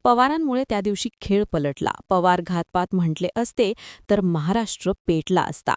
पवारांमुळे त्या दिवशी खेळ पलटला. पवार घातपात म्हटले असते तर महाराष्ट्र पेटला असता.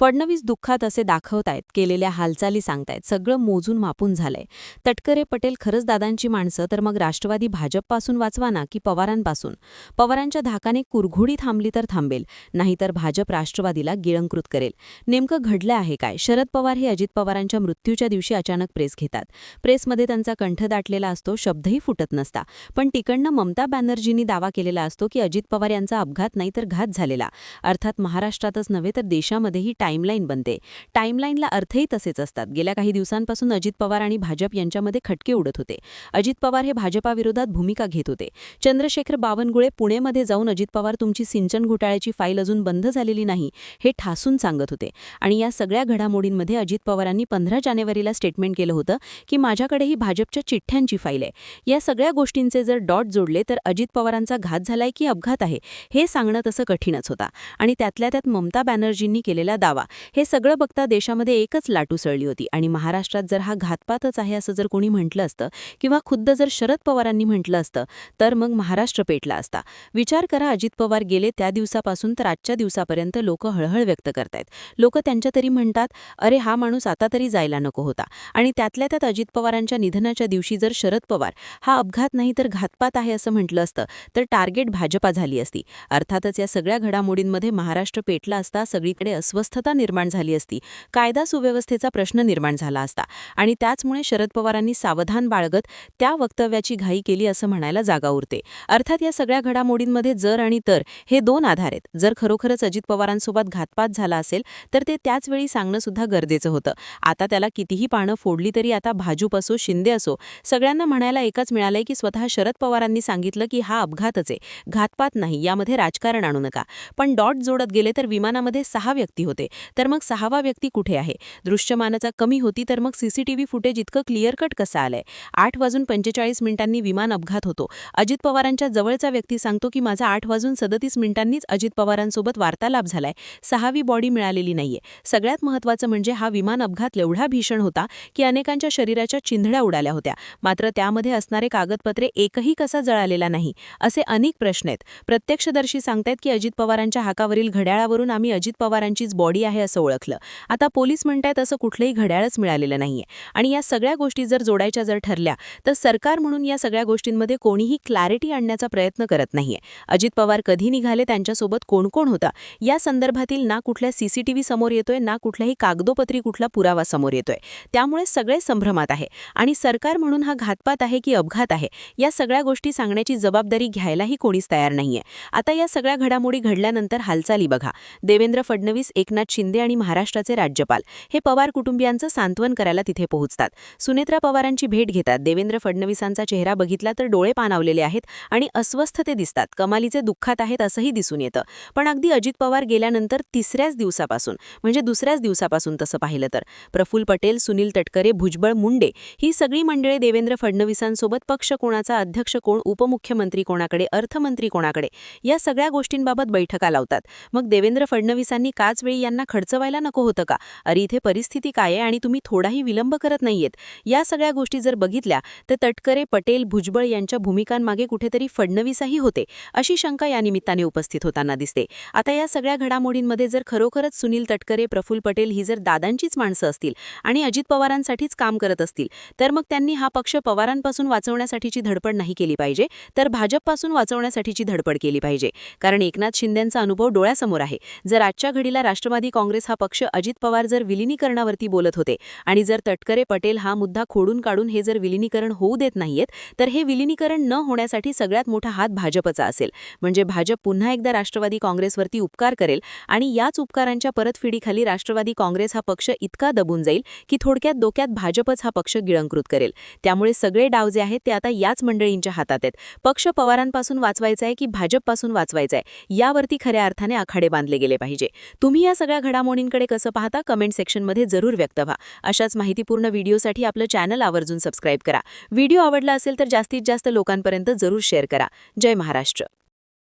फडणवीस दुःखात असे दाखवतायत, केलेल्या हालचाली सांगतायत, सगळं मोजून मापून झालंय. तटकरे पटेल खरंच दादांची माणसं तर मग राष्ट्रवादी भाजपपासून वाचवा ना, की पवारांपासून? पवारांच्या धाकाने कुरघोडी थांबली तर थांबेल, नाहीतर भाजप राष्ट्रवादीला गिळंकृत करेल. नेमकं घडलं आहे काय? शरद पवार हे अजित पवारांच्या मृत्यूच्या दिवशी अचानक प्रेस घेतात. प्रेसमध्ये त्यांचा कंठ दाटलेला असतो, शब्दही फुटत नसता. पण तिकडनं ममता बॅनर्जींनी दावा केलेला असतो की अजित पवार यांचा अपघात नाही तर घात झालेला. अर्थात महाराष्ट्रातच नव्हे तर देशामध्ये ही टाईमलाईन बनते. टाईमलाईनला अर्थही तसेच असतात. गेल्या काही दिवसांपासून अजित पवार आणि भाजप यांच्यामध्ये खटके उडत होते. अजित पवार हे भाजपाविरोधात भूमिका घेत होते. चंद्रशेखर बावनकुळे पुणेमध्ये जाऊन अजित पवार तुमची सिंचन घोटाळ्याची फाईल अजून बंद झालेली नाही हे ठासून सांगत होते. आणि या सगळ्या घडामोडींमध्ये अजित पवारांनी 15 जानेवारीला स्टेटमेंट केलं होतं की माझ्याकडेही भाजपच्या चिठ्ठ्यांची फाईल आहे. या सगळ्या गोष्टींचे जर डॉट जोडले तर अजित पवारांचा घात झालाय की अपघात आहे हे सांगणं तसं कठीणच होता. आणि त्यातल्या त्यात ममता बॅनर्जींनी केलेला दावा, हे सगळं बघता देशामध्ये एकच लाट उसळली होती. आणि महाराष्ट्रात जर हा घातपातच आहे असं जर कोणी म्हटलं असतं किंवा खुद्द जर शरद पवारांनी म्हटलं असतं तर मग महाराष्ट्र पेटला असता. विचार करा, अजित पवार गेले त्या दिवसापासून तर आजच्या दिवसापर्यंत लोक हळहळ व्यक्त करतायत. लोक त्यांच्या तरी म्हणतात, अरे हा माणूस आता तरी जायला नको होता. आणि त्यातल्या त्यात अजित पवारांच्या निधनाच्या दिवशी जर शरद पवार हा अपघात नाही तर घातपात आहे असं म्हटलं असतं तर टार्गेट भाजपा झाली असती. अर्थातच या सगळ्या घडामोडींमध्ये महाराष्ट्र पेटला असता, सगळीकडे अस्वस्थता निर्माण झाली असती, कायदा सुव्यवस्थेचा प्रश्न निर्माण झाला असता. आणि त्याचमुळे शरद पवारांनी सावधान बाळगत त्या वक्तव्याची घाई केली असं म्हणायला जागा उरते. अर्थात या सगळ्या घडामोडींमध्ये जर आणि तर हे दोन आधार आहेत. जर खरोखरच अजित पवारांसोबत घातपात झाला असेल तर ते त्याच वेळी सांगणं सुद्धा गरजेचं होतं. आता त्याला कितीही पानं फोडली तरी आता भाजप असो शिंदे असो सगळ्यांना म्हणायला एकच मिळालंय की स्वतः शरद पवारांनी सांगितलं की हा अपघातच आहे, घातपात नाही, यामध्ये राजकारण आणू नका. पण डॉट जोडत गेले तर विमानामध्ये 6 व्यक्ती होते, तर मग 6वा व्यक्ती कुठे आहे? दृश्यमानता कमी होती तर मग सीसीटीव्ही फुटेज इतकं क्लिअर कट कसं आलंय? 8:45 विमान अपघात होतो. अजित पवारांच्या जवळचा व्यक्ती सांगतो की माझा 8:37 अजित पवारांसोबत वार्तालाप झालाय, 6वी बॉडी मिळालेली नाहीये. सगळ्यात महत्त्वाचं म्हणजे हा विमान अपघात एवढा भीषण होता की अनेकांच्या शरीराच्या चिंधड्या उडाल्या होत्या, मात्र त्यामध्ये असणारे कागदपत्रे एकही कसा जळालेला नाही, असे अनेक प्रश्न आहेत. प्रत्यक्षदर्शी सांगतायत की अजित पवारांच्या हाकावरील घड्याळावरून आम्ही अजित पवारांचीच बॉडी आहे असं ओळखलं. आता पोलीस म्हणतायत असं कुठलंही घड्याळच मिळालेलं नाहीये. आणि या सगळ्या गोष्टी जर जोडायच्या जर ठरल्या तर सरकार म्हणून या सगळ्या गोष्टींमध्ये कोणीही क्लॅरिटी आणण्याचा प्रयत्न करत नाहीये. अजित पवार कधी निघाले, त्यांच्यासोबत कोण कोण होता, या संदर्भातील ना कुठल्या सीसीटीव्ही समोर येतोय ना कुठल्याही कागदोपत्री कुठला पुरावा समोर येतोय. त्यामुळे सगळे संभ्रमात आहे. आणि सरकार म्हणून हा घातपात आहे की अपघात आहे या सगळ्या गोष्टी सांगण्याची जबाबदारी घ्यायलाही कोणीच तयार नाहीये. आता या सगळ्या घडामोडी घडल्यानंतर हालचाली बघा. देवेंद्र फडणवीस, एकनाथ शिंदे आणि महाराष्ट्राचे राज्यपाल हे पवार कुटुंबियांचं सांत्वन करायला तिथे पोहोचतात. सुनेत्रा पवारांची भेट घेतात. देवेंद्र फडणवीसांचा चेहरा बघितला तर डोळे पाणावलेले आहेत आणि अस्वस्थ ते दिसतात, कमालीचे दुःखात आहेत असंही दिसून येतं. पण अगदी अजित पवार गेल्यानंतर तिसऱ्याच दिवसापासून म्हणजे दुसऱ्याच दिवसापासून तसं पाहिलं तर प्रफुल्ल पटेल, सुनील तटकरे, भुजबळ, मुंडे ही सगळी मंडळी देवेंद्र फडणवीसांसोबत पक्ष कोणाचा, अध्यक्ष कोण, उपमुख्यमंत्री कोणाकडे, अर्थमंत्री कोणाकडे, या सगळ्या गोष्टींबाबत बैठका लावतात. मग देवेंद्र फडणवीसांनी काच वेळी यांना खडचवायला नको होतं का? अरे इथे परिस्थिती काय आहे आणि तुम्ही थोडाही विलंब करत नाहीयेत. या सगळ्या गोष्टी जर बघितल्या तर तटकरे, पटेल, भुजबळ यांच्या भूमिकांमागे कुठेतरी फडणवीसही होते अशी शंका या निमित्ताने उपस्थित होताना दिसते. आता या सगळ्या घडामोडींमध्ये जर खरोखरच सुनील तटकरे, प्रफुल्ल पटेल ही जर दादांचीच माणसं असतील आणि अजित पवारांसाठीच काम करत असतील तर मग त्यांनी हा पक्ष पवारांपासून वाचवण्यासाठीची धडपड नाही केली पाहिजे, तर भाजपपासून वाचवण्यासाठीची धडपड केली पाहिजे. कारण एकनाथ शिंदेंचा अनुभव डोळ्यासमोर आहे. जर आजच्या घडीला राष्ट्रवादी काँग्रेस हा पक्ष अजित पवार जर विलिनीकरणावरती बोलत होते आणि जर तटकरे, पटेल हा मुद्दा खोडून काढून हे जर विलिनीकरण होऊ देत नाहीयेत तर हे विलिनीकरण न होण्यासाठी सगळ्यात मोठा हात भाजपचा असेल. म्हणजे भाजप पुन्हा एकदा राष्ट्रवादी काँग्रेसवरती उपकार करेल आणि याच उपकारांच्या परतफेडीखाली राष्ट्रवादी काँग्रेस हा पक्ष इतका दबून जाईल की थोडक्यात डोक्यात भाजपच हा पक्ष गिळंकृत करेल. त्यामुळे सगळे डाव जे आहेत ते आता याच मंडळींच्या हातात आहेत. पक्ष पवारांपासून वाचवायचा आहे की भाजपपासून वाचवायचा आहे, यावरती खऱ्या अर्थाने आखाडे बांधले गेले पाहिजे. तुम्ही या सगळ्या घडामोडींकडे कसं पाहता कमेंट सेक्शनमध्ये जरूर व्यक्त व्हा. अशाच माहितीपूर्ण व्हिडिओसाठी आपलं चॅनल आवर्जून सबस्क्राईब करा. व्हिडिओ आवडला असेल तर जास्तीत जास्त लोकांपर्यंत जरूर शेअर करा. जय महाराष्ट्र.